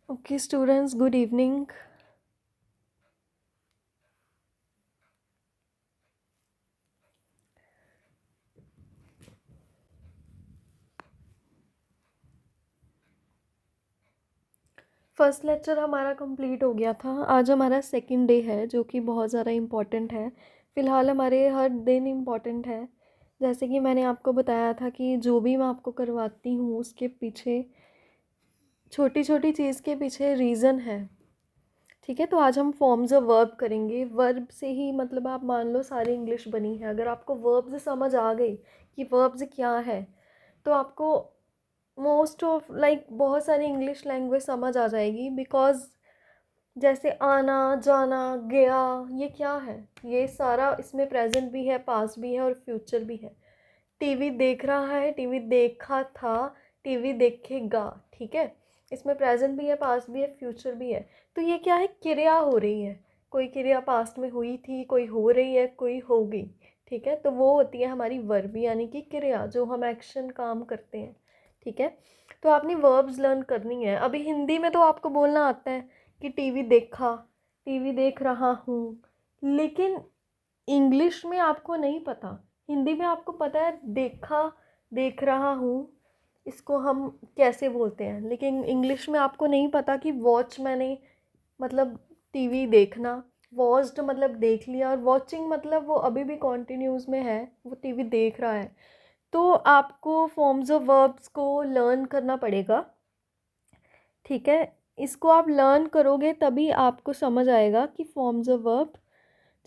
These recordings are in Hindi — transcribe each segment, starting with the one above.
Okay, students, good evening. First lecture हमारा कंप्लीट हो गया था। आज हमारा सेकंड डे है जो कि बहुत ज़्यादा इम्पॉर्टेंट है। फ़िलहाल हमारे हर दिन इम्पॉर्टेंट है। जैसे कि मैंने आपको बताया था कि जो भी मैं आपको करवाती हूँ उसके पीछे छोटी छोटी चीज़ के पीछे रीज़न है। ठीक है, तो आज हम फॉर्म्स ऑफ वर्ब करेंगे। वर्ब से ही मतलब आप मान लो सारी इंग्लिश बनी है। अगर आपको वर्ब्स समझ आ गई कि वर्ब्स क्या है तो आपको मोस्ट ऑफ लाइक बहुत सारी इंग्लिश लैंग्वेज समझ आ जाएगी। बिकॉज जैसे आना जाना गया, ये क्या है? ये सारा इसमें प्रेजेंट भी है, पास्ट भी है और फ्यूचर भी है। टीवी देख रहा है, टीवी देखा था, टीवी देखेगा। ठीक है, इसमें प्रेजेंट भी है, पास्ट भी है, फ्यूचर भी है। तो ये क्या है? क्रिया हो रही है। कोई क्रिया पास्ट में हुई थी, कोई हो रही है, कोई होगी। ठीक है, तो वो होती है हमारी वर्ब यानी कि क्रिया, जो हम एक्शन काम करते हैं। ठीक है, तो आपने वर्ब्स लर्न करनी है। अभी हिंदी में तो आपको बोलना आता है कि टीवी देखा, टीवी देख रहा हूँ, लेकिन इंग्लिश में आपको नहीं पता। हिंदी में आपको पता है देखा, देख रहा हूँ, इसको हम कैसे बोलते हैं, लेकिन इंग्लिश में आपको नहीं पता कि वॉच मैंने मतलब टीवी देखना, वॉच्ड मतलब देख लिया, और वॉचिंग मतलब वो अभी भी कॉन्टिन्यूस में है, वो टीवी देख रहा है। तो आपको फॉर्म्स ऑफ वर्ब्स को लर्न करना पड़ेगा। ठीक है, इसको आप लर्न करोगे तभी आपको समझ आएगा कि फॉर्म्स ऑफ वर्ब।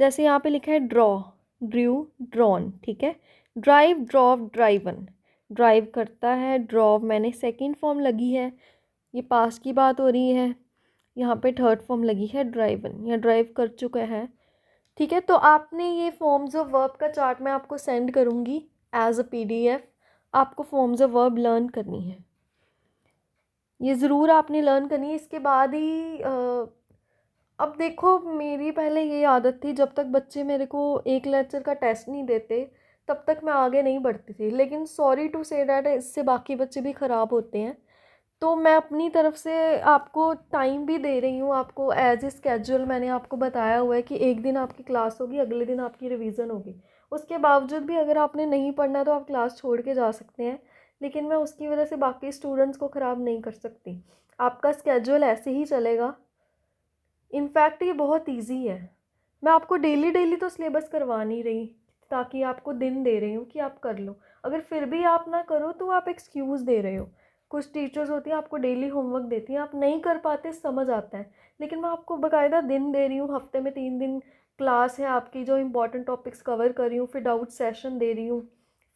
जैसे यहाँ पे लिखा है ड्रॉ, ड्रू, ड्रॉन। ठीक है, ड्राइव, ड्रॉव, ड्राइवन। ड्राइव करता है, ड्रॉव मैंने सेकंड फॉर्म लगी है, ये पास की बात हो रही है। यहाँ पे थर्ड फॉर्म लगी है ड्राइवन, या ड्राइव कर चुका है। ठीक है, तो आपने ये फॉर्म्स ऑफ वर्ब का चार्ट मैं आपको सेंड करूँगी एज अ पीडीएफ। आपको फॉर्म्स ऑफ वर्ब लर्न करनी है, ये ज़रूर आपने लर्न करनी है। इसके बाद ही अब देखो, मेरी पहले ये आदत थी, जब तक बच्चे मेरे को एक लेक्चर का टेस्ट नहीं देते तब तक मैं आगे नहीं बढ़ती थी। लेकिन सॉरी टू से डैट, इससे बाकी बच्चे भी ख़राब होते हैं। तो मैं अपनी तरफ से आपको टाइम भी दे रही हूँ। आपको एज ए स्केड्यूल मैंने आपको बताया हुआ है कि एक दिन आपकी क्लास होगी, अगले दिन आपकी रिवीजन होगी। उसके बावजूद भी अगर आपने नहीं पढ़ना तो आप क्लास छोड़ के जा सकते हैं, लेकिन मैं उसकी वजह से बाकी स्टूडेंट्स को ख़राब नहीं कर सकती। आपका स्केड्यूल ऐसे ही चलेगा। इनफैक्ट ये बहुत इजी है। मैं आपको डेली डेली तो सिलेबस करवा नहीं रही, ताकि आपको दिन दे रही हूँ कि आप कर लो। अगर फिर भी आप ना करो तो आप एक्सक्यूज़ दे रहे हो। कुछ टीचर्स होती हैं आपको डेली होमवर्क देती हैं, आप नहीं कर पाते, समझ आता है, लेकिन मैं आपको बाकायदा दिन दे रही हूँ। हफ्ते में 3 दिन क्लास है आपकी, जो इंपॉर्टेंट टॉपिक्स कवर कर रही हूँ, फिर डाउट सेशन दे रही हूँ।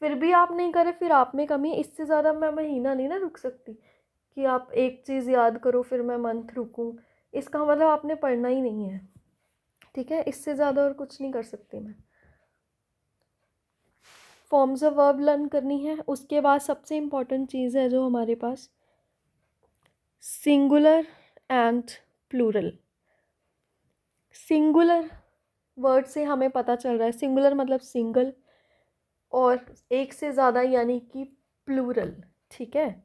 फिर भी आप नहीं करे, फिर आप में कमी है। इससे ज़्यादा मैं महीना नहीं ना रुक सकती कि आप एक चीज़ याद करो फिर मैं मंथ रुकूं। इसका मतलब आपने पढ़ना ही नहीं है। ठीक है, इससे ज़्यादा और कुछ नहीं कर सकती मैं। फॉर्म्स ऑफ वर्ब लर्न करनी है। उसके बाद सबसे इम्पॉर्टेंट चीज़ है जो हमारे पास, singular and plural. Singular word से हमें पता चल रहा है, सिंगुलर मतलब सिंगल, और एक से ज़्यादा यानी कि प्लूरल। ठीक है,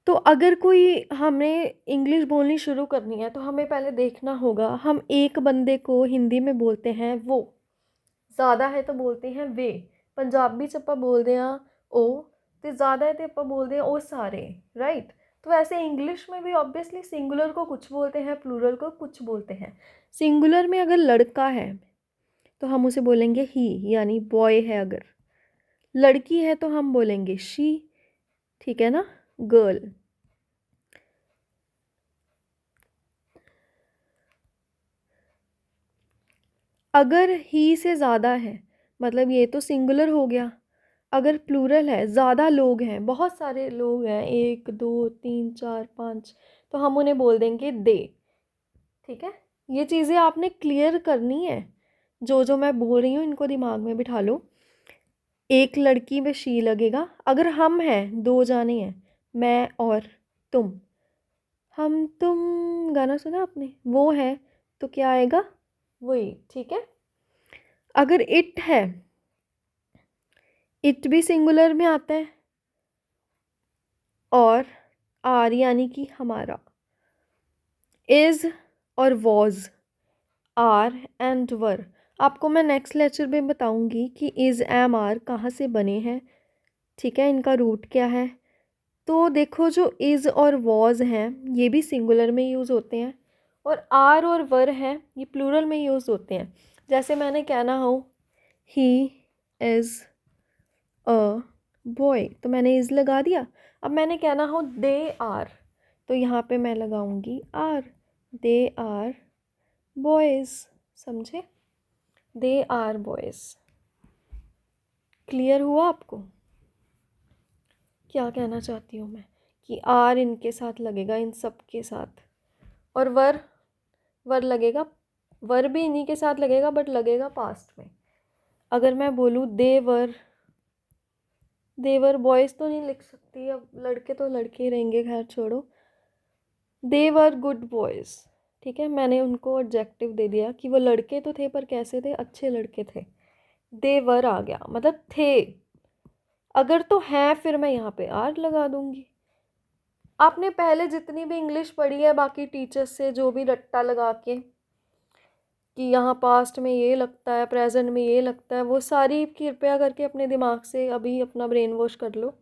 तो अगर कोई हमें इंग्लिश बोलनी शुरू करनी है तो हमें पहले देखना होगा, हम एक बंदे को हिंदी में बोलते हैं वो, ज़्यादा है तो बोलते हैं वे। पंजाबी च ਆਪਾਂ बोलते हैं ओ, तो ज़्यादा है तो ਆਪਾਂ बोलते हैं ओ सारे। राइट, तो ऐसे इंग्लिश में भी ऑब्वियसली सिंगुलर को कुछ बोलते हैं, प्लूरल को कुछ बोलते हैं। सिंगुलर में अगर लड़का है तो हम उसे बोलेंगे ही, यानी बॉय है। अगर लड़की है तो हम बोलेंगे शी। ठीक है ना, गर्ल। अगर ही से ज़्यादा है मतलब ये तो सिंगुलर हो गया। अगर प्लूरल है, ज़्यादा लोग हैं, बहुत सारे लोग हैं, 1 2 3 4 5, तो हम उन्हें बोल देंगे दे। ठीक है, ये चीज़ें आपने क्लियर करनी है। जो जो मैं बोल रही हूँ इनको दिमाग में बिठा लो। एक लड़की में शी लगेगा। अगर हम हैं, 2 जाने हैं, मैं और तुम, हम तुम गाना सुना आपने, वो है, तो क्या आएगा? वही। ठीक है, अगर इट है, इट भी सिंगुलर में आता है, और आर यानी कि हमारा। इज़ और वॉज, आर एंड वर। आपको मैं नेक्स्ट लेक्चर में बताऊंगी कि इज़ एम आर कहाँ से बने हैं, ठीक है, इनका रूट क्या है। तो देखो जो इज़ और वॉज हैं ये भी सिंगुलर में यूज़ होते हैं, और आर और वर हैं ये प्लूरल में यूज़ होते हैं। जैसे मैंने कहना हो ही इज़ अ बॉय, तो मैंने इज़ लगा दिया। अब मैंने कहना हो दे आर, तो यहाँ पे मैं लगाऊंगी आर, दे आर बॉयज़, समझे, दे आर बॉयज़। क्लियर हुआ आपको क्या कहना चाहती हूँ मैं, कि आर इनके साथ लगेगा, इन सब के साथ। और वर, वर लगेगा, वर भी इन्हीं के साथ लगेगा बट लगेगा पास्ट में। अगर मैं बोलूँ देवर बॉयज़ तो नहीं लिख सकती, अब लड़के तो लड़के ही रहेंगे, खैर छोड़ो। देवर गुड बॉयज़, ठीक है, मैंने उनको एडजेक्टिव दे दिया कि वो लड़के तो थे पर कैसे थे, अच्छे लड़के थे। देवर आ गया मतलब थे। अगर तो हैं फिर मैं यहाँ पे आर लगा दूंगी। आपने पहले जितनी भी इंग्लिश पढ़ी है बाकी टीचर्स से, जो भी रट्टा लगा के कि यहाँ पास्ट में ये लगता है, प्रेजेंट में ये लगता है, वो सारी कृपया करके अपने दिमाग से अभी अपना ब्रेन वॉश कर लो।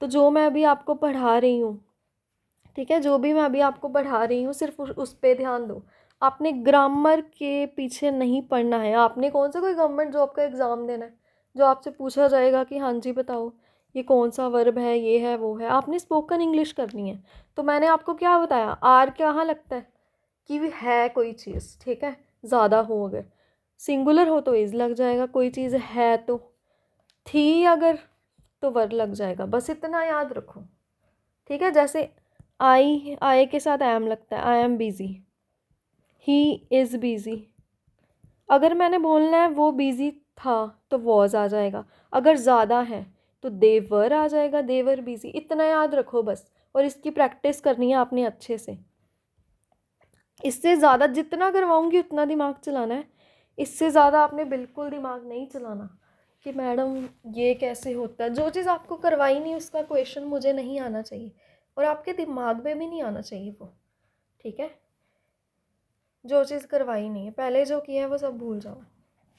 तो जो मैं अभी आपको पढ़ा रही हूँ, ठीक है, जो भी मैं अभी आपको पढ़ा रही हूँ सिर्फ उस पे ध्यान दो। आपने ग्रामर के पीछे नहीं पढ़ना है। आपने कौन सा कोई गवर्नमेंट जॉब का एग्ज़ाम देना है जो आपसे पूछा जाएगा कि हाँ जी बताओ ये कौन सा वर्ब है, ये है वो है। आपने स्पोकन इंग्लिश करनी है। तो मैंने आपको क्या बताया, आर कहाँ लगता है कि भी है कोई चीज़, ठीक है, ज़्यादा हो, अगर सिंगुलर हो तो इज़ लग जाएगा, कोई चीज़ है तो, थी अगर तो वर लग जाएगा, बस इतना याद रखो, ठीक है। जैसे आई के साथ आई एम लगता है, I am busy, he is busy. अगर मैंने बोलना है वो बिज़ी था तो वॉज आ जाएगा, अगर ज़्यादा है तो देवर आ जाएगा, देवर बिज़ी। इतना याद रखो बस, और इसकी प्रैक्टिस करनी है आपने अच्छे से। इससे ज़्यादा जितना करवाऊँगी उतना दिमाग चलाना है, इससे ज़्यादा आपने बिल्कुल दिमाग नहीं चलाना कि मैडम ये कैसे होता है। जो चीज़ आपको करवाई नहीं उसका क्वेश्चन मुझे नहीं आना चाहिए, और आपके दिमाग में भी नहीं आना चाहिए वो, ठीक है। जो चीज़ करवाई नहीं है, पहले जो किया है वो सब भूल जाओ।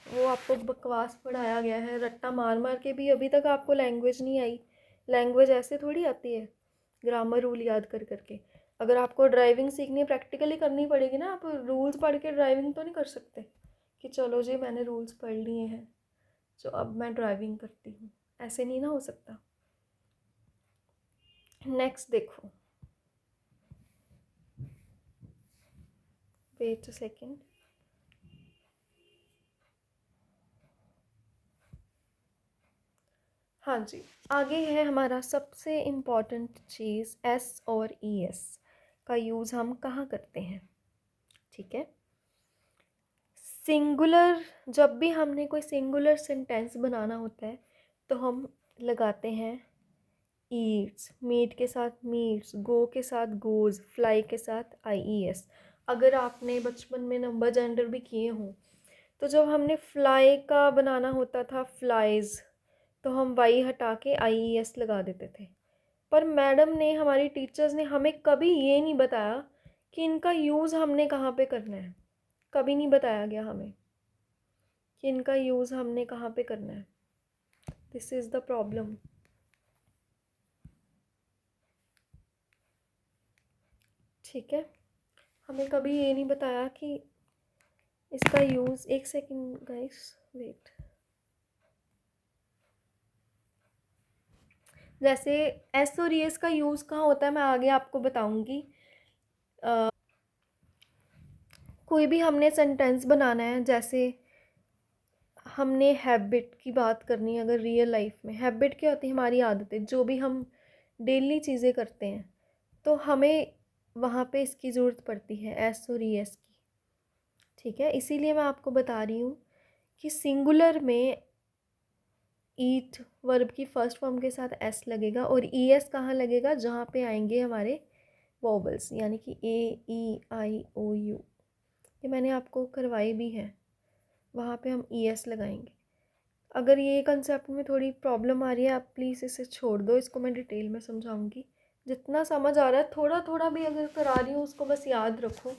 वो आपको बकवास पढ़ाया गया है, रट्टा मार मार के भी अभी तक आपको लैंग्वेज नहीं आई। लैंग्वेज ऐसे थोड़ी आती है ग्रामर रूल याद कर करके। अगर आपको ड्राइविंग सीखनी है प्रैक्टिकली करनी पड़ेगी ना, आप रूल्स पढ़ के ड्राइविंग तो नहीं कर सकते कि चलो जी मैंने रूल्स पढ़ लिए हैं तो अब मैं ड्राइविंग करती हूँ, ऐसे नहीं ना हो सकता। नेक्स्ट देखो, वेट अ सेकेंड। हाँ जी, आगे है हमारा सबसे इम्पॉर्टेंट चीज़, एस और ई एस का यूज़ हम कहाँ करते हैं, ठीक है। सिंगुलर, जब भी हमने कोई सिंगुलर सेंटेंस बनाना होता है तो हम लगाते हैं ईट्स, मीट के साथ मीट्स, गो के साथ गोज़, फ्लाई के साथ आई ई एस। अगर आपने बचपन में नंबर जेंडर भी किए हों तो जब हमने फ्लाई का बनाना होता था फ्लाइज, तो हम वाई हटा के आई ई एस लगा देते थे। पर मैडम ने, हमारी टीचर्स ने हमें कभी ये नहीं बताया कि इनका यूज़ हमने कहाँ पे करना है। कभी नहीं बताया गया हमें कि इनका यूज़ हमने कहाँ पे करना है। दिस इज़ द प्रॉब्लम, ठीक है। हमें कभी ये नहीं बताया कि इसका यूज़, एक सेकेंड गाइस वेट। जैसे एस और एस का यूज़ कहाँ होता है मैं आगे आपको बताऊंगी। कोई भी हमने सेंटेंस बनाना है, जैसे हमने हैबिट की बात करनी है, अगर रियल लाइफ में हैबिट क्या होती है, हमारी आदतें, जो भी हम डेली चीज़ें करते हैं, तो हमें वहाँ पे इसकी ज़रूरत पड़ती है एस और ई एस की, ठीक है। इसीलिए मैं आपको बता रही हूँ कि सिंगुलर में ईट वर्ब की फर्स्ट फॉर्म के साथ एस लगेगा, और ई एस कहाँ लगेगा, जहाँ पे आएंगे हमारे वोवल्स, यानी कि ए ई आई ओ यू, ये मैंने आपको करवाई भी है, वहाँ पे हम ई एस लगाएंगे। अगर ये कंसेप्ट में थोड़ी प्रॉब्लम आ रही है आप प्लीज़ इसे छोड़ दो, इसको मैं डिटेल में समझाऊंगी जितना समझ आ रहा है थोड़ा थोड़ा भी अगर करा रही हूँ उसको बस याद रखो।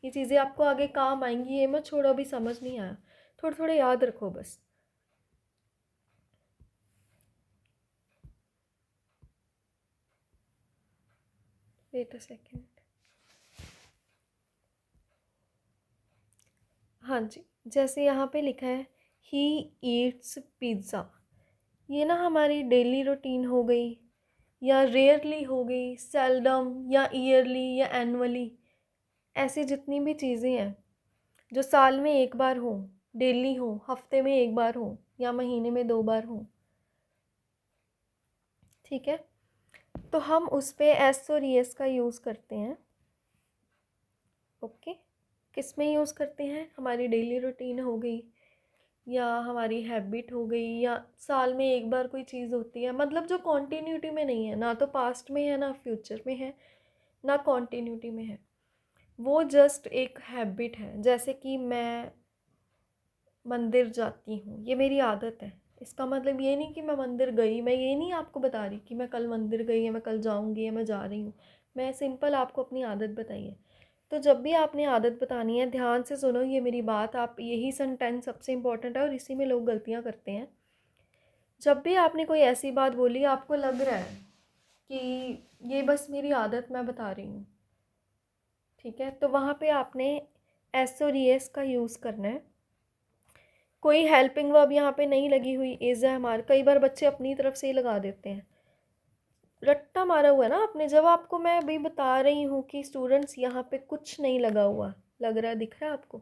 ये चीज़ें आपको आगे काम आएंगी, ये मत छोड़ो अभी समझ नहीं आया, थोड़ा थोड़ा याद रखो बस। Wait a second. हाँ जी, जैसे यहाँ पे लिखा है ही ईट्स पिज़्ज़ा, ये ना हमारी डेली रूटीन हो गई, या रेयरली हो गई, सेल्डम या ईयरली या एनुअली। ऐसी जितनी भी चीज़ें हैं जो साल में एक बार हो, डेली हो, हफ्ते में एक बार हो, या महीने में 2 बार हो, ठीक है, तो हम उस पे एस और एस का यूज़ करते हैं। ओके, किस में यूज़ करते हैं? हमारी डेली रूटीन हो गई, या हमारी हैबिट हो गई, या साल में एक बार कोई चीज़ होती है, मतलब जो कॉन्टीन्यूटी में नहीं है, ना तो पास्ट में है ना फ्यूचर में है ना कॉन्टीन्यूटी में है, वो जस्ट एक हैबिट है। जैसे कि मैं मंदिर जाती हूँ, ये मेरी आदत है। इसका मतलब ये नहीं कि मैं मंदिर गई, मैं ये नहीं आपको बता रही कि मैं कल मंदिर गई या मैं कल जाऊँगी या मैं जा रही हूँ। मैं सिंपल आपको अपनी आदत बताई है। तो जब भी आपने आदत बतानी है, ध्यान से सुनो ये मेरी बात, आप यही सेंटेंस सबसे इम्पोर्टेंट है और इसी में लोग गलतियाँ करते हैं। जब भी आपने कोई ऐसी बात बोली आपको लग रहा है कि ये बस मेरी आदत मैं बता रही हूँ, ठीक है, तो वहाँ पे आपने एस और एस का यूज़ करना है। कोई हेल्पिंग वर्ब यहाँ पे नहीं लगी हुई, इज़ है हमारा। कई बार बच्चे अपनी तरफ से ही लगा देते हैं, रट्टा मारा हुआ है ना आपने। जब आपको मैं अभी बता रही हूँ कि स्टूडेंट्स यहाँ पे कुछ नहीं लगा हुआ, लग रहा है, दिख रहा है आपको,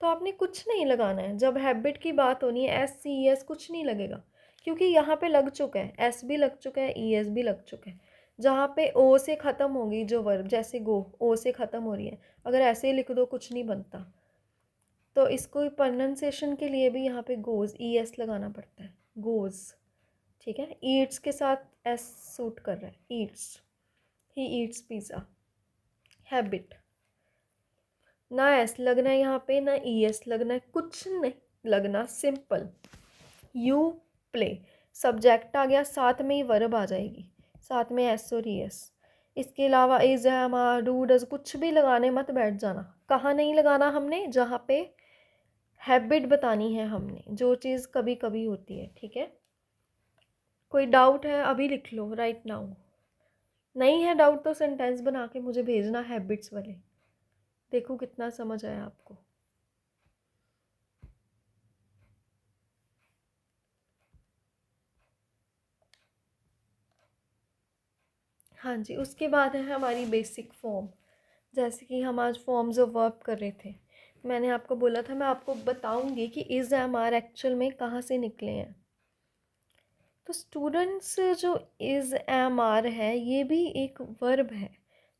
तो आपने कुछ नहीं लगाना है। जब हैबिट की बात होनी है, एस सी एस कुछ नहीं लगेगा, क्योंकि यहाँ पे लग चुका है, एस भी लग चुका है, ई एस भी लग चुका है। जहाँ पे ओ से ख़त्म होगी जो वर्ब, जैसे गो, ओ से ख़त्म हो रही है, अगर ऐसे ही लिख दो कुछ नहीं बनता। तो इसको प्रोनाउंसिएशन के लिए भी यहाँ पे गोज़, ई एस लगाना पड़ता है, गोज़, ठीक है। ईट्स के साथ एस सूट कर रहा है, Yeats, he eats pizza, habit. ना एस लगना है यहाँ पे, ना ई एस लगना है, कुछ नहीं लगना, सिंपल। यू प्ले, सब्जेक्ट आ गया, साथ में ही वर्ब आ जाएगी, साथ में एस और ई एस। इसके अलावा is, am, are, do, does कुछ भी लगाने मत बैठ जाना। कहाँ नहीं लगाना हमने? जहाँ पे हैबिट बतानी है हमने, जो चीज़ कभी कभी होती है, ठीक है। कोई डाउट है अभी लिख लो, राइट नाउ। नहीं है डाउट तो सेंटेंस बना के मुझे भेजना हैबिट्स वाले, देखो कितना समझ आया आपको। हाँ जी, उसके बाद है हमारी बेसिक फॉर्म। जैसे कि हम आज फॉर्म्स ऑफ वर्ब कर रहे थे, मैंने आपको बोला था मैं आपको बताऊंगी कि इज़, एम, आर एक्चुअल में कहाँ से निकले हैं। तो स्टूडेंट्स, जो इज़, एम, आर है, ये भी एक वर्ब है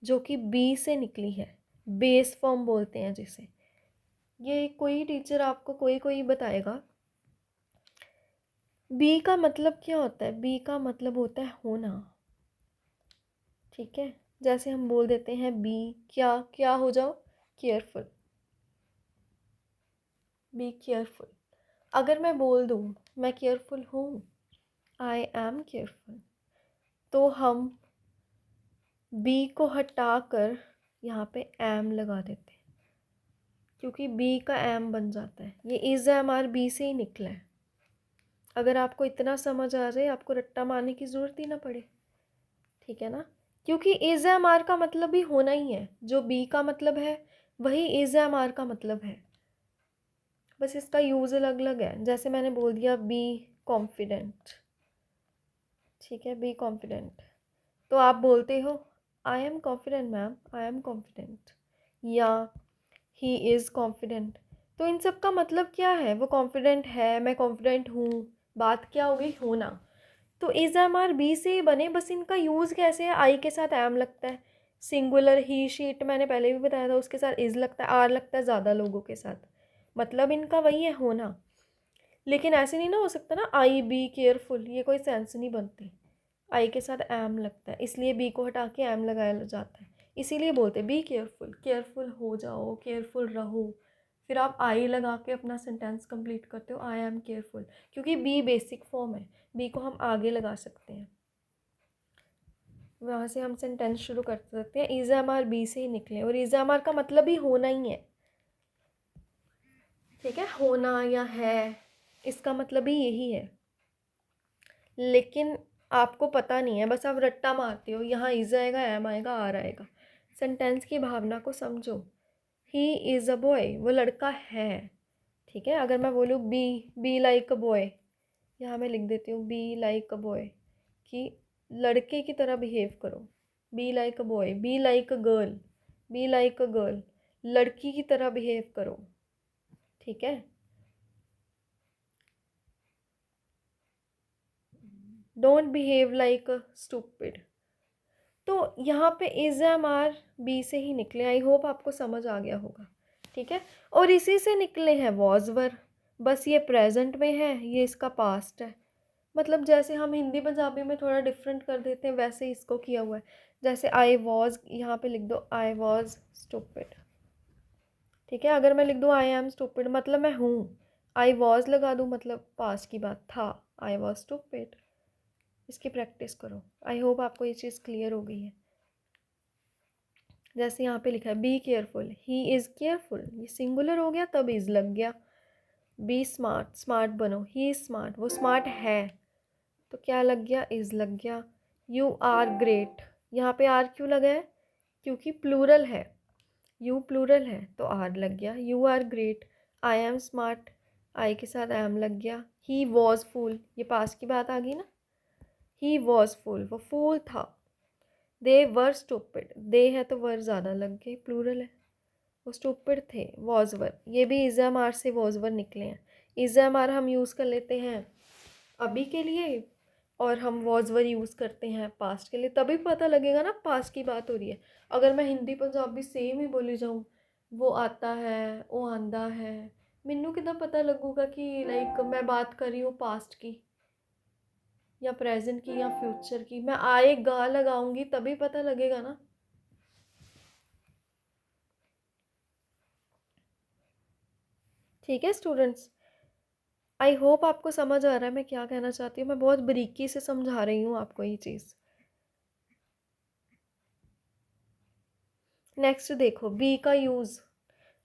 जो कि बी से निकली है, बेस फॉर्म बोलते हैं जिसे। ये कोई टीचर आपको कोई कोई बताएगा। बी का मतलब क्या होता है? बी का मतलब होता है होना, ठीक है। जैसे हम बोल देते हैं बी क्या, क्या हो जाओ, केयरफुल, बी केयरफुल। अगर मैं बोल दूँ मैं केयरफुल हूँ, आई एम केयरफुल, तो हम बी को हटाकर यहाँ पे एम लगा देते हैं, क्योंकि बी का एम बन जाता है। ये इज़, एम, आर बी से ही निकला है। अगर आपको इतना समझ आ जाए, आपको रट्टा मारने की ज़रूरत ही ना पड़े, ठीक है ना। क्योंकि इज़, एम, आर का मतलब भी होना ही है, जो बी का मतलब है वही इज़, एम, आर का मतलब है, बस इसका यूज़ अलग अलग है। जैसे मैंने बोल दिया बी कॉन्फिडेंट, ठीक है, बी कॉन्फिडेंट, तो आप बोलते हो I am confident ma'am, I am confident, या ही इज़ कॉन्फिडेंट। तो इन सब का मतलब क्या है? वो कॉन्फिडेंट है, मैं कॉन्फिडेंट हूँ, बात क्या हो गई? होना। तो इज़, एम, आर बी से ही बने, बस इनका यूज़ कैसे है? आई के साथ एम लगता है, सिंगुलर ही शीट मैंने पहले भी बताया था, उसके साथ इज़ लगता है, आर लगता है ज़्यादा लोगों के साथ, मतलब इनका वही है, होना। लेकिन ऐसे नहीं ना हो सकता ना, आई बी केयरफुल, ये कोई सेंस नहीं बनती। आई के साथ एम लगता है, इसलिए बी को हटा के एम लगाया जाता है। इसीलिए बोलते हैं बी केयरफुल, केयरफुल हो जाओ, केयरफुल रहो। फिर आप आई लगा के अपना सेंटेंस कंप्लीट करते हो, आई एम केयरफुल, क्योंकि बी बेसिक फॉर्म है, बी को हम आगे लगा सकते हैं। वहाँ से हम सेंटेंस शुरू कर सकते हैं। इज़ एम आर बी से ही निकले, और इज़ एम आर का मतलब ही होना ही है, ठीक है, होना या है, इसका मतलब ही यही है। लेकिन आपको पता नहीं है, बस आप रट्टा मारते हो, यहाँ इज़ आएगा, एम आएगा, आर आएगा। सेंटेंस की भावना को समझो। ही इज़ अ बॉय, वो लड़का है, ठीक है। अगर मैं बोलूँ बी लाइक अ बॉय, यहाँ मैं लिख देती हूँ बी लाइक अ बॉय, कि लड़के की तरह बिहेव करो। Be like a boy, be like a girl, be like a girl, लड़की की तरह बिहेव करो, ठीक है। Don't behave like a stupid. तो यहाँ पे इज एम आर बी से ही निकले। आई होप आपको समझ आ गया होगा, ठीक है। और इसी से निकले हैं वॉज वर, बस ये प्रेजेंट में है, ये इसका पास्ट है। मतलब जैसे हम हिंदी पंजाबी में थोड़ा डिफरेंट कर देते हैं, वैसे इसको किया हुआ है। जैसे आई वॉज, यहाँ पे लिख दो आई वॉज स्टूपिड, ठीक है। अगर मैं लिख दूँ आई एम स्टूपिड, मतलब मैं हूँ। आई वॉज लगा दूँ, मतलब पास्ट की बात था, आई वॉज स्टूपिड। इसकी प्रैक्टिस करो। आई होप आपको ये चीज़ क्लियर हो गई है। जैसे यहाँ पे लिखा है be careful, he is careful, ये सिंगुलर हो गया तब इज़ लग गया। बी स्मार्ट, स्मार्ट बनो, ही इज़ स्मार्ट, वो स्मार्ट है, तो क्या लग गया, इज़ लग गया। यू आर ग्रेट, यहाँ पे आर क्यों लगा है, क्योंकि प्लूरल है, यू प्लूरल है तो आर लग गया। You are great. I am smart, I के साथ एम लग गया। ही वॉज फूल, ये पास की बात आ गई ना, ही वॉज फूल, वो फूल था। दे वर स्टूपिड, दे है तो वर ज़्यादा लग गई, प्लूरल है, वो स्टूपिड थे। वॉज वर, ये भी इज़म आर से वॉज वर निकले हैं। इज़म आर हम यूज़ कर लेते हैं अभी के लिए, और हम वॉज वर यूज़ करते हैं पास्ट के लिए, तभी पता लगेगा ना पास्ट की बात हो रही है। अगर मैं हिंदी पंजाबी सेम ही बोली जाऊँ, वो आता है, वो आंदा है, मैनू कितना पता लगूगा कि लाइक मैं बात कर रही हूँ पास्ट की या प्रेजेंट की या फ्यूचर की। मैं आएगा लगाऊंगी तभी पता लगेगा ना। ठीक है स्टूडेंट्स, आई होप आपको समझ आ रहा है मैं क्या कहना चाहती हूँ। मैं बहुत बारीकी से समझा रही हूँ आपको ये चीज़। नेक्स्ट देखो बी का यूज़।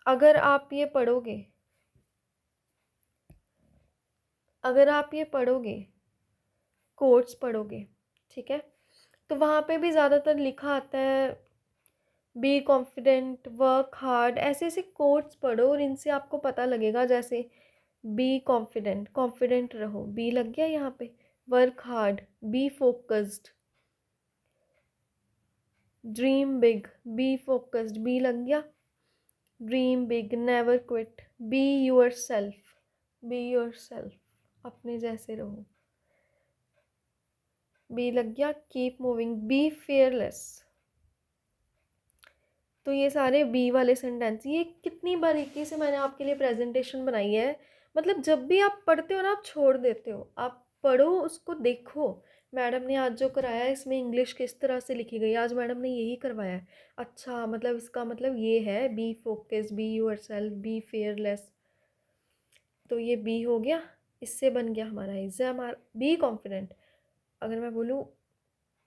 अगर आप ये पढ़ोगे, अगर आप ये पढ़ोगे, कोट्स पढ़ोगे, ठीक है, तो वहाँ पे भी ज़्यादातर लिखा आता है बी कॉन्फिडेंट, वर्क हार्ड, ऐसे ऐसे कोट्स पढ़ो और इनसे आपको पता लगेगा। जैसे बी कॉन्फिडेंट, कॉन्फिडेंट रहो, बी लग गया यहाँ पे। Work hard, be focused. Dream big, be focused, be लग गया। Dream big, never quit, be yourself, be yourself, अपने जैसे रहो, बी लग गया। Keep moving, be fearless. तो ये सारे बी वाले सेंटेंस, ये कितनी बारीकी से मैंने आपके लिए प्रेजेंटेशन बनाई है। मतलब जब भी आप पढ़ते हो ना, आप छोड़ देते हो, आप पढ़ो उसको, देखो मैडम ने आज जो कराया है इसमें इंग्लिश किस तरह से लिखी गई, आज मैडम ने यही करवाया है। अच्छा, मतलब इसका मतलब ये है, be focus, be yourself, be fearless. तो ये बी हो गया, इससे बन गया हमारा एग्जाम आर। बी कॉन्फिडेंट, अगर मैं बोलूँ,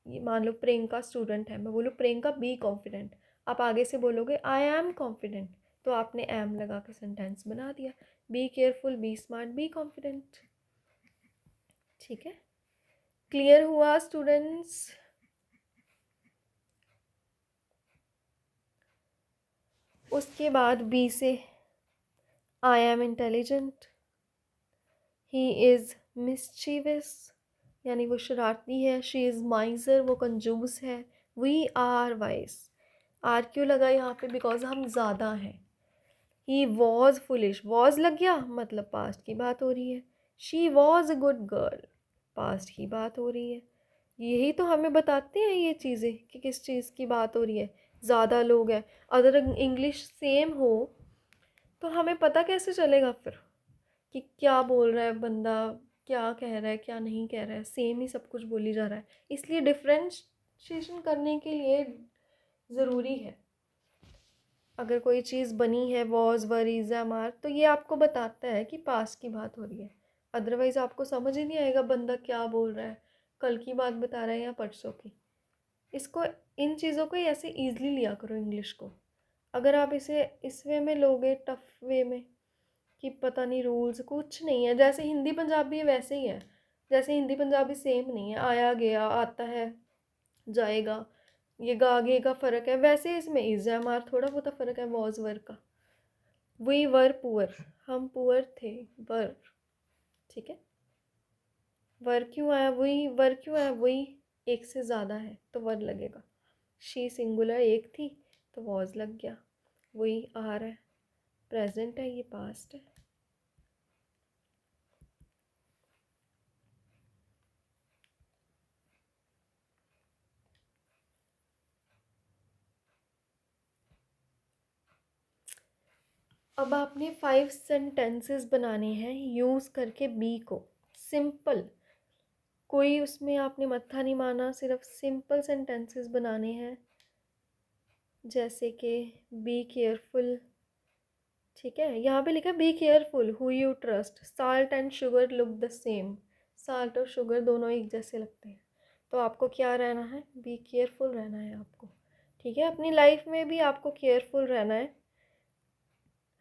ये मान लो प्रियंका स्टूडेंट है, मैं बोलूँ प्रियंका बी कॉन्फिडेंट, आप आगे से बोलोगे आई एम कॉन्फिडेंट, तो आपने एम लगा के सेंटेंस बना दिया। Be careful, be smart, be confident, ठीक है। क्लियर हुआ स्टूडेंट्स? उसके बाद बी से I am intelligent, he is mischievous, यानी वो शरारती है। शी इज़ माइजर, वो कंजूस है। वी आर वाइज, आर क्यों लगा यहाँ पे, बिकॉज हम ज़्यादा हैं। ही वॉज फुलिश, वॉज लग गया, मतलब पास्ट की बात हो रही है। She was a good girl, past की बात हो रही है। यही तो हमें बताते हैं ये चीज़ें कि किस चीज़ की बात हो रही है। ज़्यादा लोग हैं, अगर इंग्लिश सेम हो तो हमें पता कैसे चलेगा फिर कि क्या बोल रहा है बंदा, क्या कह रहा है, क्या नहीं कह रहा है, सेम ही सब कुछ बोली जा रहा है। इसलिए डिफ्रेंशिएशन करने के लिए ज़रूरी है। अगर कोई चीज़ बनी है was were is am are, तो ये आपको बताता है कि पास्ट की बात हो रही है। अदरवाइज़ आपको समझ ही नहीं आएगा बंदा क्या बोल रहा है, कल की बात बता रहा है या परसों की। इसको, इन चीज़ों को ही ऐसे ईज़िली लिया करो इंग्लिश को। अगर आप इसे इस वे में लोगे, टफ वे में, कि पता नहीं रूल्स कुछ नहीं है, जैसे हिंदी पंजाबी है वैसे ही है। जैसे हिंदी पंजाबी सेम नहीं है, आया गया, आता है, जाएगा, ये गा गे का फ़र्क है, वैसे इसमें इज़ है, हमारा थोड़ा बहुत फ़र्क है वॉज वर का। वी वर पुअर, हम पुअर थे, वर, ठीक है। वर क्यों आया, वही वर क्यों आया, वही एक से ज़्यादा है तो वर लगेगा। शी सिंगुलर एक थी तो वॉज लग गया, वही आ रहा है, प्रेजेंट है, ये पास्ट है। अब आपने 5 सेंटेंसेस बनाने हैं यूज़ करके बी को, सिंपल, कोई उसमें आपने मत्था नहीं मारना, सिर्फ सिंपल सेंटेंसेस बनाने हैं। जैसे कि बी केयरफुल, ठीक है, यहाँ पे लिखा है be careful who you trust, salt and sugar look the same, salt और शुगर दोनों एक जैसे लगते हैं, तो आपको क्या रहना है, बी केयरफुल रहना है आपको, ठीक है। अपनी लाइफ में भी आपको केयरफुल रहना है।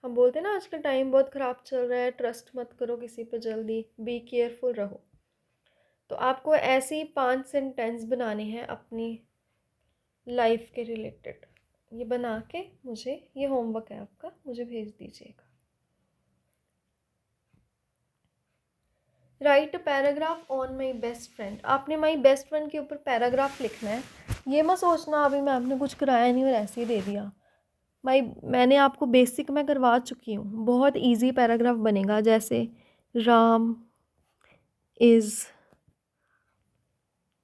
हम बोलते हैं ना आजकल टाइम बहुत ख़राब चल रहा है, ट्रस्ट मत करो किसी पे जल्दी, बी केयरफुल रहो। तो आपको ऐसे ही 5 सेंटेंस बनाने हैं अपनी लाइफ के रिलेटेड। ये बना के मुझे, ये होमवर्क है आपका, मुझे भेज दीजिएगा। Right paragraph on my best friend, आपने माई बेस्ट फ्रेंड के ऊपर पैराग्राफ लिखना है। ये मत सोचना अभी मैम ने कुछ कराया नहीं और ऐसे ही दे दिया। मैंने आपको बेसिक में करवा चुकी हूँ, बहुत इजी पैराग्राफ बनेगा। जैसे राम इज़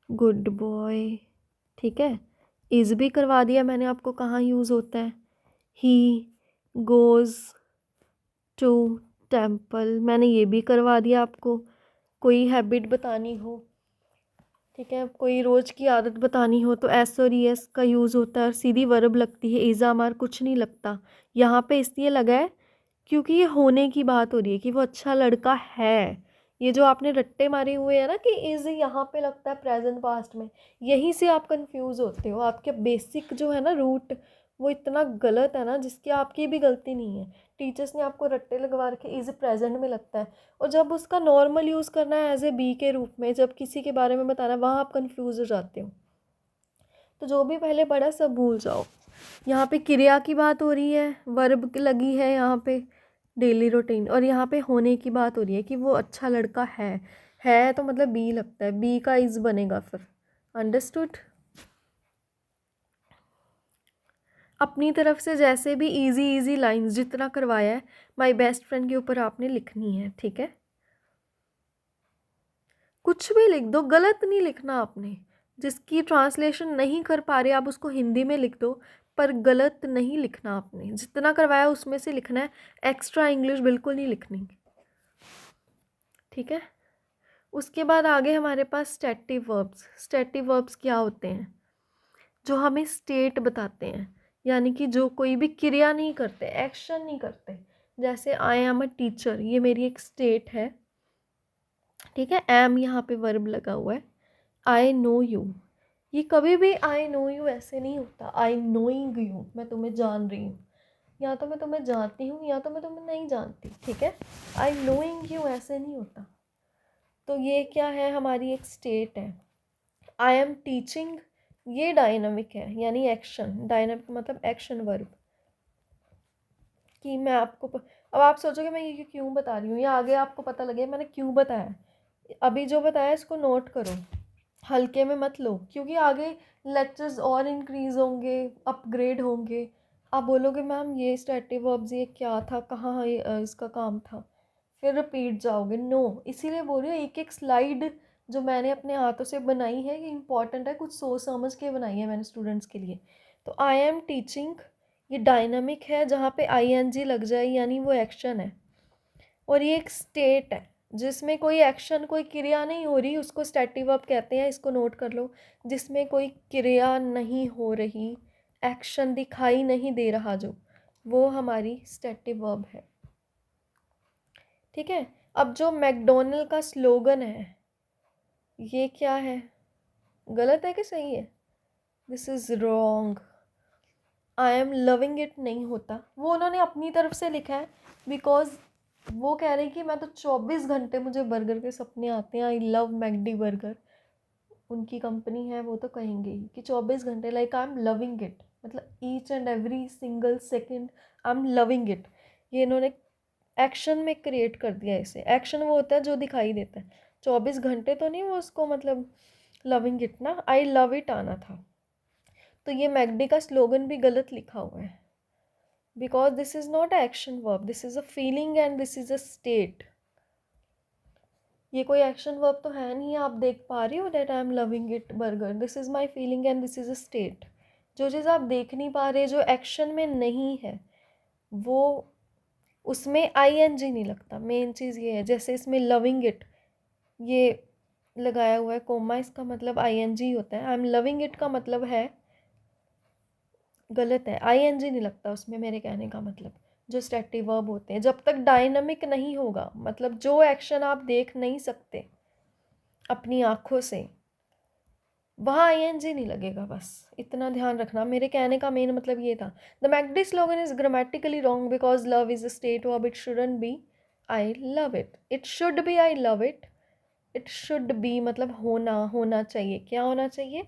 गुड बॉय, ठीक है, इज़ भी करवा दिया मैंने आपको कहाँ यूज़ होता है। ही गोज़ टू टेम्पल, मैंने ये भी करवा दिया आपको। कोई हैबिट बतानी हो, ठीक है, कोई रोज़ की आदत बतानी हो तो एस और ई एस का यूज़ होता है और सीधी वर्ब लगती है, इज़ा मार कुछ नहीं लगता। यहाँ पे इसलिए लगा है क्योंकि ये होने की बात हो रही है कि वो अच्छा लड़का है। ये जो आपने रट्टे मारे हुए हैं ना कि इज़ यहाँ पे लगता है प्रेजेंट पास्ट में, यहीं से आप कंफ्यूज होते हो। आपके बेसिक जो है ना रूट, वो इतना गलत है ना, जिसकी आपकी भी गलती नहीं है। टीचर्स ने आपको रट्टे लगवा रखे, इज़ प्रेजेंट में लगता है, और जब उसका नॉर्मल यूज़ करना है एज ए बी के रूप में, जब किसी के बारे में बताना है, वहाँ आप कंफ्यूज हो जाते हो। तो जो भी पहले पढ़ा सब भूल जाओ। यहाँ पे क्रिया की बात हो रही है, वर्ब लगी है यहाँ पे, डेली रूटीन, और यहाँ पे होने की बात हो रही है कि वो अच्छा लड़का है तो मतलब बी लगता है, बी का इज़ बनेगा फिर। अंडरस्टूड। अपनी तरफ से जैसे भी इजी इजी लाइंस जितना करवाया है माय बेस्ट फ्रेंड के ऊपर आपने लिखनी है, ठीक है। कुछ भी लिख दो, गलत नहीं लिखना आपने। जिसकी ट्रांसलेशन नहीं कर पा रहे आप उसको हिंदी में लिख दो, पर गलत नहीं लिखना आपने, जितना करवाया उसमें से लिखना है, एक्स्ट्रा इंग्लिश बिल्कुल नहीं लिखनी, ठीक है। उसके बाद आगे हमारे पास स्टैटिव वर्ब्स। स्टैटिव वर्ब्स क्या होते हैं, जो हमें स्टेट बताते हैं, यानी कि जो कोई भी क्रिया नहीं करते, एक्शन नहीं करते। जैसे आई एम अ टीचर, ये मेरी एक स्टेट है, ठीक है। एम यहाँ पे वर्ब लगा हुआ है। आई नो यू, ये कभी भी आई नो यू ऐसे नहीं होता, आई नोइंग यू, मैं तुम्हें जान रही हूँ, या तो मैं तुम्हें जानती हूँ या तो मैं तुम्हें नहीं जानती, ठीक है। आई नोइंग यू ऐसे नहीं होता। तो ये क्या है, हमारी एक स्टेट है। आई एम टीचिंग, ये डायनामिक है, यानी एक्शन, डायनामिक मतलब एक्शन वर्ब, कि मैं आपको अब आप सोचोगे मैं ये क्यों बता रही हूँ, ये आगे आपको पता लगे मैंने क्यों बताया। अभी जो बताया इसको नोट करो, हल्के में मत लो, क्योंकि आगे लेक्चर्स और इंक्रीज होंगे, अपग्रेड होंगे। आप बोलोगे मैम ये स्टैटिव वर्ब्स ये क्या था, कहाँ इसका काम था, फिर रिपीट जाओगे। नो, इसीलिए बोल रही हूँ एक एक स्लाइड जो मैंने अपने हाथों से बनाई है ये इंपॉर्टेंट है, कुछ सोच समझ के बनाई है मैंने स्टूडेंट्स के लिए। तो आई एम टीचिंग, ये डायनामिक है, जहाँ पे आई एन जी लग जाए यानी वो एक्शन है, और ये एक स्टेट है जिसमें कोई एक्शन, कोई क्रिया नहीं हो रही, उसको स्टैटिव वर्ब कहते हैं, इसको नोट कर लो। जिसमें कोई क्रिया नहीं हो रही, एक्शन दिखाई नहीं दे रहा, जो वो हमारी स्टैटिव वर्ब है, ठीक है। अब जो मैकडोनल्ड का स्लोगन है, ये क्या है, गलत है कि सही है, this is wrong. I am loving it नहीं होता, वो उन्होंने अपनी तरफ से लिखा है, बिकॉज वो कह रहे हैं कि मैं तो 24 घंटे मुझे बर्गर के सपने आते हैं, आई लव मैकडी बर्गर। उनकी कंपनी है, वो तो कहेंगे ही कि 24 घंटे, like I am loving it, मतलब each and every single second I am loving it. ये इन्होंने एक्शन में क्रिएट कर दिया इसे। एक्शन वो होता है जो दिखाई देता है, 24 घंटे तो नहीं वो उसको मतलब लविंग इट ना, आई लव इट आना था। तो ये मैकडी का स्लोगन भी गलत लिखा हुआ है, because this is not a action verb, this is a feeling and this is a state. ये कोई एक्शन वर्ब तो है नहीं, आप देख पा रही हो that I am loving it burger, this is my feeling and this is a state. जो चीज़ आप देख नहीं पा रहे, जो एक्शन में नहीं है, वो उसमें आई एन जी नहीं लगता। मेन चीज़ ये है, जैसे इसमें लविंग इट ये लगाया हुआ है कोमा, इसका मतलब आई एन जी होता है। आई एम लविंग इट का मतलब है गलत है, आई एन जी नहीं लगता उसमें। मेरे कहने का मतलब, जो स्टैटिव वर्ब होते हैं जब तक डायनामिक नहीं होगा, मतलब जो एक्शन आप देख नहीं सकते अपनी आँखों से, वहाँ आई एन जी नहीं लगेगा। बस इतना ध्यान रखना, मेरे कहने का मेन मतलब ये था। The McD slogan is grammatically wrong because love is a state verb, it shouldn't be I love it, it should be I love it. It should be मतलब होना, होना चाहिए। क्या होना चाहिए?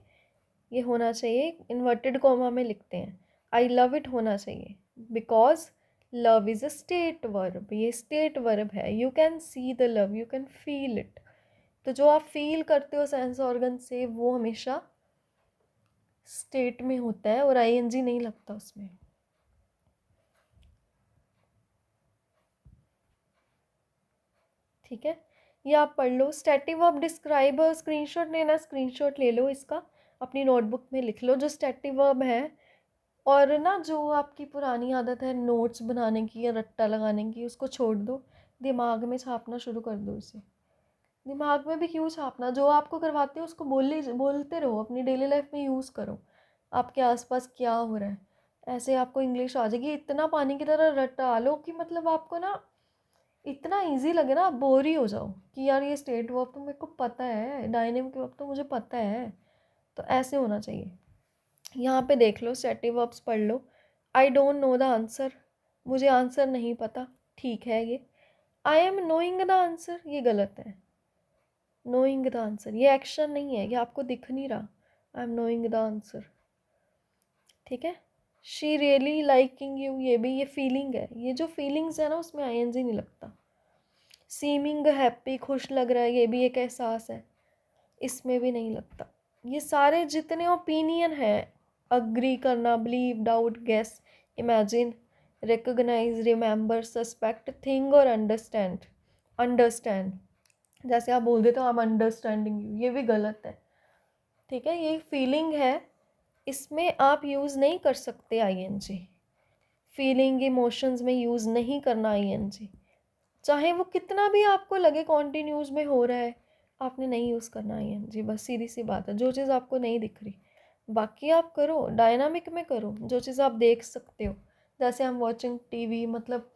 ये होना चाहिए, इन्वर्टेड कॉमा में लिखते हैं, आई लव इट होना चाहिए, because love is a state verb. ये स्टेट वर्ब है, you can see the love, you can feel it. तो जो आप फील करते हो सेंस ऑर्गन से, वो हमेशा स्टेट में होता है और आई एन जी नहीं लगता उसमें। ठीक है, ये आप पढ़ लो। स्टैटिव वर्ब डिस्क्राइब, स्क्रीनशॉट लेना, स्क्रीनशॉट ले लो इसका, अपनी नोटबुक में लिख लो जो स्टैटिव वर्ब है। और ना जो आपकी पुरानी आदत है नोट्स बनाने की या रट्टा लगाने की, उसको छोड़ दो, दिमाग में छापना शुरू कर दो उसे। दिमाग में भी क्यों छापना, जो आपको करवाते हो उसको बोलते रहो, अपनी डेली लाइफ में यूज़ करो, आपके आसपास क्या हो रहा है। ऐसे आपको इंग्लिश आ जाएगी। इतना पानी की तरह रट्टा लो कि मतलब आपको ना इतना इजी लगे ना, आप बोर ही हो जाओ कि यार ये स्टेट वर्ब तो मेरे को पता है, डायनेमिक वर्ब तो मुझे पता है। तो ऐसे होना चाहिए। यहाँ पे देख लो, स्टैटिव वर्ब्स पढ़ लो। I don't know the answer, मुझे आंसर नहीं पता, ठीक है ये। I am knowing the answer, ये गलत है। नोइंग द आंसर ये एक्शन नहीं है, ये आपको दिख नहीं रहा। I am knowing the answer, ठीक है। शी रियली लाइकिंग यू, ये भी ये फीलिंग है, ये जो फीलिंग्स है ना उसमें आई एन जी नहीं लगता। सीमिंग हैप्पी, खुश लग रहा है, ये भी एक एहसास है, इसमें भी नहीं लगता। ये सारे जितने ओपिनियन हैं, अग्री करना, believe, doubt, guess, imagine, recognise, remember, suspect, think और अंडरस्टैंड। अंडरस्टैंड जैसे आप बोल देते हो आई एम अंडरस्टैंडिंग यू, ये भी गलत है। ठीक है, ये फीलिंग है, इसमें आप यूज़ नहीं कर सकते I N G. Feeling emotions में यूज़ नहीं करना आई एन जी, चाहे वो कितना भी आपको लगे कॉन्टिन्यूज में हो रहा है, आपने नहीं यूज़ करना आई एन जी। बस सीधी सी बात है, जो चीज़ आपको नहीं दिख रही, बाकी आप करो, डायनामिक में करो, जो चीज़ आप देख सकते हो। जैसे हम वॉचिंग टीवी, मतलब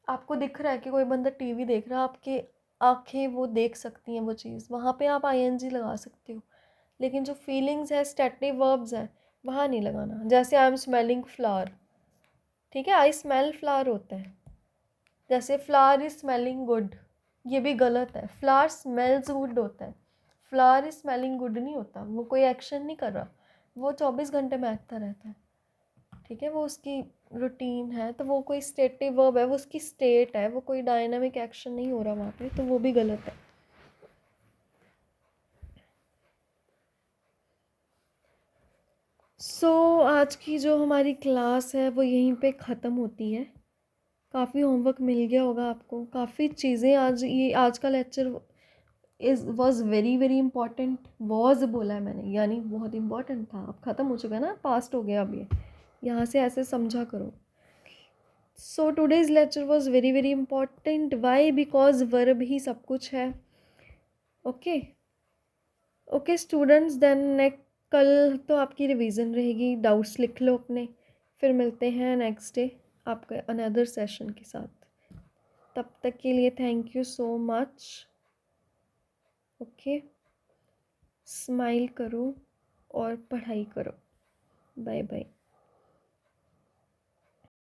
आपको दिख रहा है कि कोई बंदा टीवी देख रहा है, आपके आँखें वो देख सकती हैं वो चीज़, वहाँ पे आप आई एन जी लगा सकते हो। लेकिन जो फीलिंग्स है, स्टैटिव वर्ब्स हैं, वहाँ नहीं लगाना। जैसे आई एम स्मेलिंग फ्लावर, ठीक है, आई स्मेल फ्लावर होता है। जैसे फ्लावर इज स्मेलिंग गुड, ये भी गलत है, फ्लावर स्मेल्स गुड होता है, फ्लावर इज स्मेलिंग गुड नहीं होता। वो कोई एक्शन नहीं कर रहा, वो 24 घंटे महकता रहता है। ठीक है, वो उसकी रूटीन है, तो वो कोई स्टेटिव वर्ब है, वो उसकी स्टेट है, वो कोई डायनामिक एक्शन नहीं हो रहा वहाँ पे, तो वो भी गलत है। आज की जो हमारी क्लास है वो यहीं पे ख़त्म होती है। काफ़ी होमवर्क मिल गया होगा आपको, काफ़ी चीज़ें आज, ये आज का lecture is was very very important. Was बोला है मैंने, यानी बहुत इंपॉर्टेंट था। अब ख़त्म हो चुका है ना, पास्ट हो गया अब ये, यहाँ से ऐसे समझा करो। So today's lecture was very very important. Why? Because verb ही सब कुछ है। Okay okay students, then next, कल तो आपकी रिवीजन रहेगी, डाउट्स लिख लो अपने, फिर मिलते हैं नेक्स्ट डे आपके अनदर सेशन के साथ। तब तक के लिए thank you so much. Okay, smile करो और पढ़ाई करो। Bye bye.